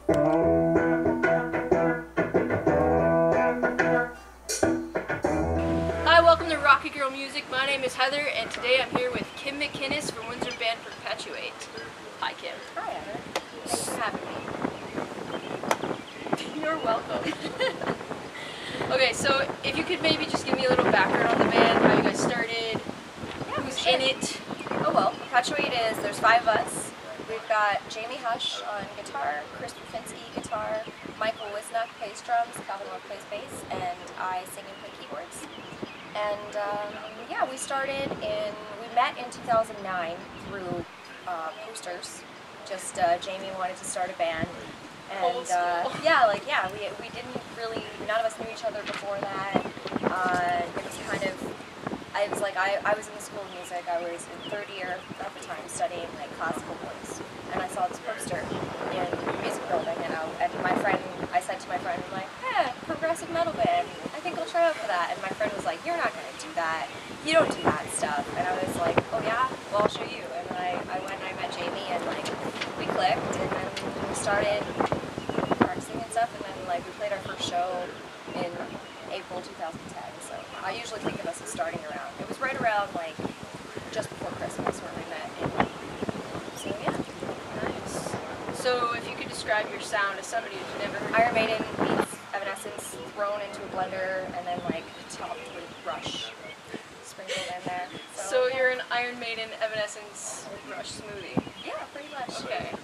Hi, welcome to Rocky Girl Music. My name is Heather, and today I'm here with Kim McInnis from Windsor band Perpetuate. Hi, Kim. Hi, Heather. Thanks for having me. You're welcome. Okay, so if you could maybe just give me a little background on the band, how you guys started, who's in it. Oh well, Perpetuate is, there's 5 of us. We've got Jamie Hush on guitar, Chris Rufinski guitar, Michael Wisnuck plays drums, Calvin Moore plays bass, and I sing and play keyboards. And yeah, we met in 2009 through posters. Just Jamie wanted to start a band. And we didn't really, none of us knew each other before that. It was kind of, I was in the school of music. I was in 3rd year at the time studying like classical voice, and I saw this poster in the music building, and I said to my friend, like, yeah, progressive metal band, I think I'll try out for that. And my friend was like, you're not going to do that, you don't do that stuff. And I was like, oh yeah, well I'll show you. And then I went and I met Jamie, and like we clicked, and then we started practicing and stuff, and then like we played our first show in April 2010. So I usually think of us as starting around. It was right around like just before Christmas where we met. So yeah. Nice. So if you could describe your sound as somebody who's never heard Iron Maiden meets Evanescence thrown into a blender and then like topped with Rush sprinkled in there. So you're an Iron Maiden, Evanescence, Rush smoothie. Yeah, pretty much. Okay.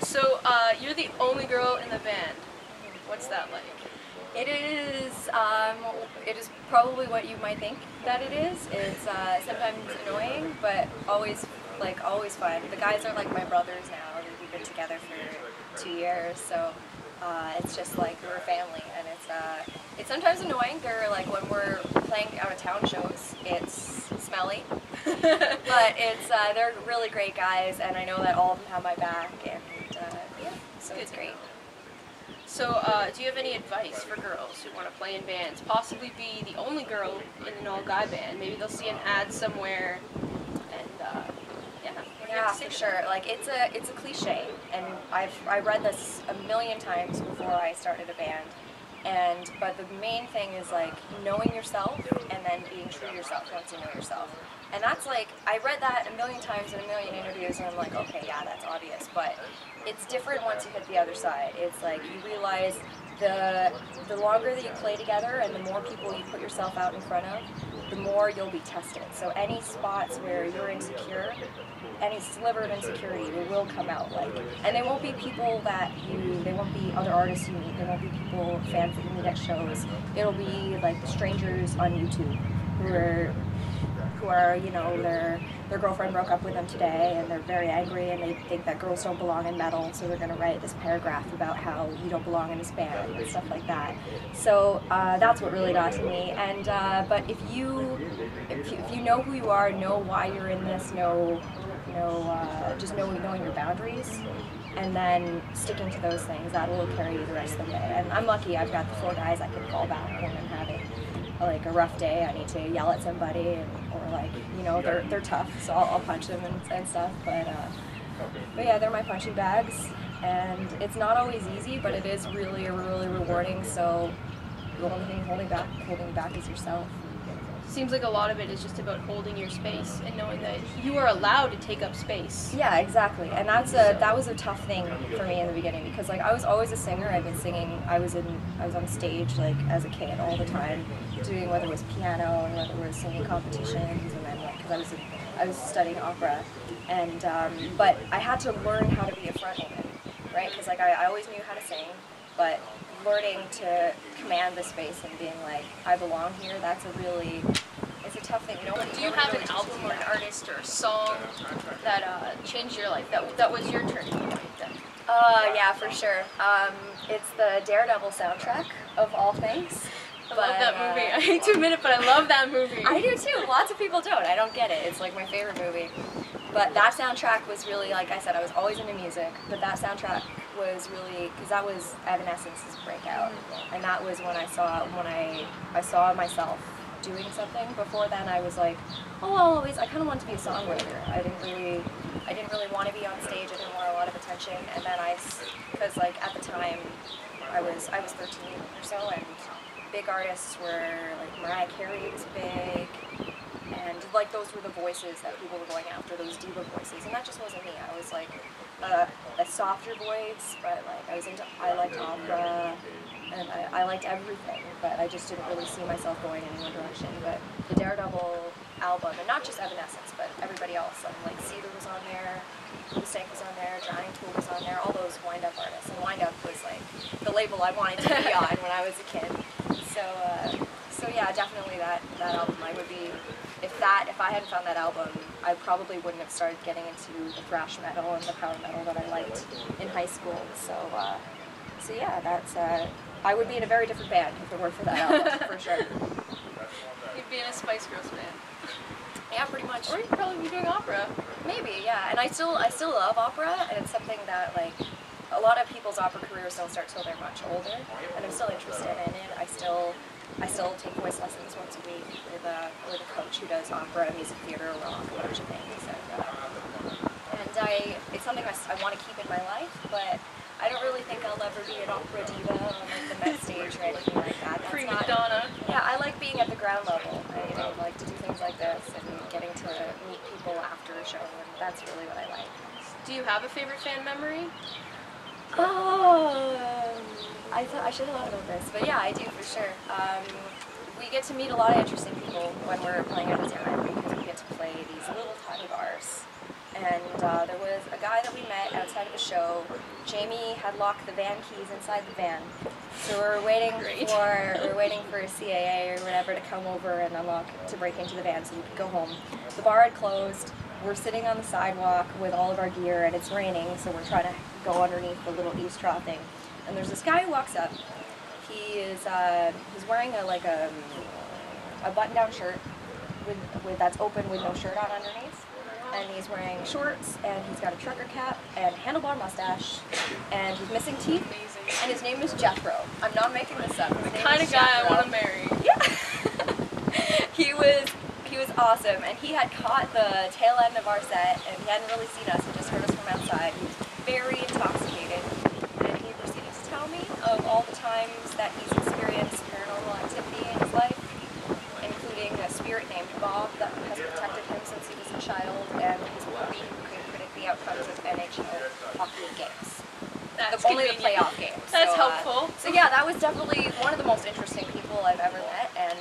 So you're the only girl in the band. What's that like? It is probably what you might think that it is. It's sometimes annoying, but always fun. The guys are like my brothers now. We've been together for 2 years, so it's just like we're a family, and it's sometimes annoying. They're like when we're playing out of town shows, it's smelly, but they're really great guys, and I know that all of them have my back, and yeah, so it's great. So, do you have any advice for girls who want to play in bands, possibly be the only girl in an all-guy band? Maybe they'll see an ad somewhere, and yeah, for sure. Like it's a cliche, and I read this a million times before I started a band. But the main thing is like knowing yourself and then being true to yourself once you know yourself. And that's like, I read that a million times in a million interviews, and I'm like, okay, yeah, that's obvious, but it's different once you hit the other side. It's like you realize the longer that you play together and the more people you put yourself out in front of, the more you'll be tested. So any spots where you're insecure, any sliver of insecurity, it will come out. And they won't be people they won't be other artists you meet, they won't be fans that you meet at shows. It'll be like strangers on YouTube who are, you know, their girlfriend broke up with them today, and they're very angry, and they think that girls don't belong in metal, so they're going to write this paragraph about how you don't belong in this band and stuff like that. So that's what really got to me. And but if you know who you are, know why you're in this, just knowing your boundaries, and then sticking to those things, that will carry you the rest of the way. And I'm lucky I've got the 4 guys I can fall back when I'm having like a rough day. I need to yell at somebody, or like, you know, they're tough, so I'll punch them and stuff. But yeah, they're my punching bags, and it's not always easy, but it is really rewarding. So the only thing holding back is yourself. seems like a lot of it is just about holding your space and knowing that you are allowed to take up space. Yeah, exactly. And that was a tough thing for me in the beginning, because like I was always a singer. I've been singing. I was on stage like as a kid all the time, doing whether it was piano and whether it was singing competitions, and then like because I was studying opera, and but I had to learn how to be a front woman, right? Because like I always knew how to sing, but learning to command the space and being like, I belong here, it's a tough thing. Do you have an album or an artist or a song that changed your life, that was your turning point then? Yeah, for sure. It's the Daredevil soundtrack, of all things. I love that movie. I hate to admit it, but I love that movie. I do too. Lots of people don't. I don't get it. It's like my favorite movie. But that soundtrack was really, like I said, I was always into music, but that soundtrack was really, because that was Evanescence's breakout, and that was when I saw myself doing something. Before then, I was like, oh, I kind of wanted to be a songwriter. I didn't really want to be on stage. I didn't want a lot of attention. And then because like I was 13 or so, and big artists were like Mariah Carey was big, and like those were the voices that people were going after, those diva voices, and that just wasn't me. I was like a softer voice, but like I liked opera, and I liked everything, but I just didn't really see myself going in one direction. But the Daredevil album, and not just Evanescence, but everybody else, like Cedar was on there, Stank was on there, Drowning Tool was on there, all those wind-up artists, and wind-up was like the label I wanted to be on when I was a kid. So yeah, definitely that album. I would be, if I hadn't found that album, I probably wouldn't have started getting into the thrash metal and the power metal that I liked in high school. So yeah, I would be in a very different band if it weren't for that album, for sure. You'd be in a Spice Girls band. Yeah, pretty much. Or you'd probably be doing opera. Maybe, yeah. And I still love opera, and it's something that like a lot of people's opera careers don't start till they're much older, and I'm still interested in it. I still take voice lessons once a week with a coach who does opera, music theater, rock, a bunch of things, and it's something I want to keep in my life, but I don't really think I'll ever be an opera diva on like the Met stage or anything like that. That's Prima not, donna. Yeah, I like being at the ground level. I like to do things like this and getting to meet people after a show, and that's really what I like. Do you have a favorite fan memory? Oh, I should have thought about this, but yeah, I do for sure. We get to meet a lot of interesting people when we're playing at the time because we get to play these little tiny bars. And there was a guy that we met outside of a show. Jamie had locked the van keys inside the van, so we were waiting for a CAA or whatever to come over and to break into the van so we could go home. The bar had closed. We're sitting on the sidewalk with all of our gear, and it's raining, so we're trying to go underneath the little east trough thing. And there's this guy who walks up. He's wearing a button-down shirt that's open with no shirt on underneath. And he's wearing shorts, and he's got a trucker cap and a handlebar mustache, and he's missing teeth. Amazing. And his name is Jethro. I'm not making this up. The kind of guy I want to marry. Yeah. He was awesome, and he had caught the tail end of our set, and he hadn't really seen us. He just heard us from outside. He was very intoxicated, and he proceeded to tell me of all the times that he's experienced paranormal activity in his life, including a spirit named Bob that has protected him since he was a child, and his puppy who could predict the outcomes of NHL hockey games. That's only the convenient. playoff games. That's helpful. So yeah, that was definitely one of the most interesting people I've ever met, and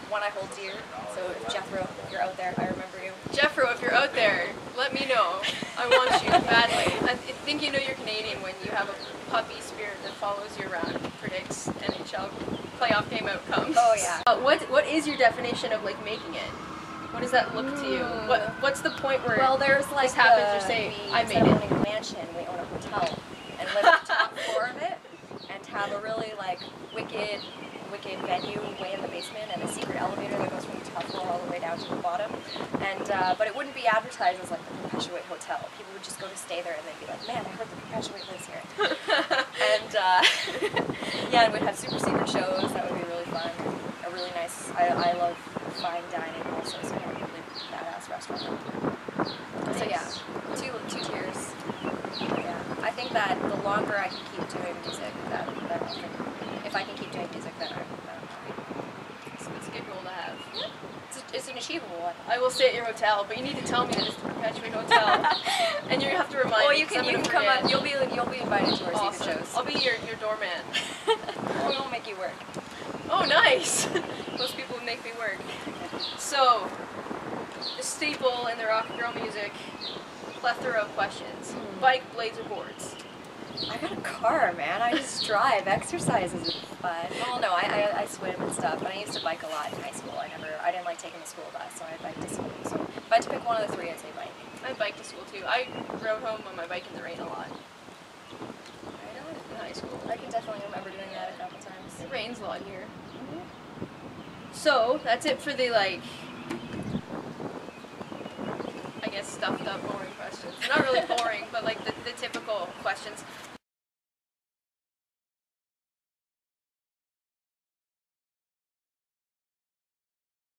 one I hold dear. So Jethro, if you're out there, I remember you. Jeffro, if you're out there, let me know. I want you badly. I think you know you're Canadian when you have a puppy spirit that follows you around and predicts NHL playoff game outcomes. Oh yeah. What is your definition of like making it? What does that look to you? What's the point where there's like this happens? You say, I made it. Owning a mansion, we own a hotel, and live on the top floor of it, and have a really like wicked venue way in the basement, and a secret elevator that goes from the top floor all the way down to the bottom. And but it wouldn't be advertised as like the Perpetuate Hotel. People would just go to stay there, and they'd be like, "Man, I heard the Perpetuate lives here." And yeah, and we'd have super secret shows. That would be really fun. A really nice. I love fine dining also, so we have a really badass restaurant. So yeah, two tiers. Yeah, I think that the longer I can keep doing music, if I can keep doing music, then I'm happy. So it's a good goal to have. It's an achievable one. I will stay at your hotel, but you need to tell me that it's the Perpetuate Hotel, and you have to remind me. Well, you can come up. You'll be invited to our Awesome. secret shows. I'll be your doorman. We won't make you work. Oh, nice! Most people would make me work. So, the staple in the rock and roll music, plethora of questions. Bike, blades, or boards? I got a car, man. I just drive. Exercise is fun. Well, no, I swim and stuff, but I used to bike a lot in high school. I didn't like taking the school bus, so I biked to school. So if I had to pick one of the three, I'd say bike. I biked to school too. I rode home on my bike in the rain a lot. Really? In high school. I can definitely remember doing that a couple times. It rains a lot here. So, that's it for the, like, I guess stuffed up boring questions. Not really boring, but like the typical questions.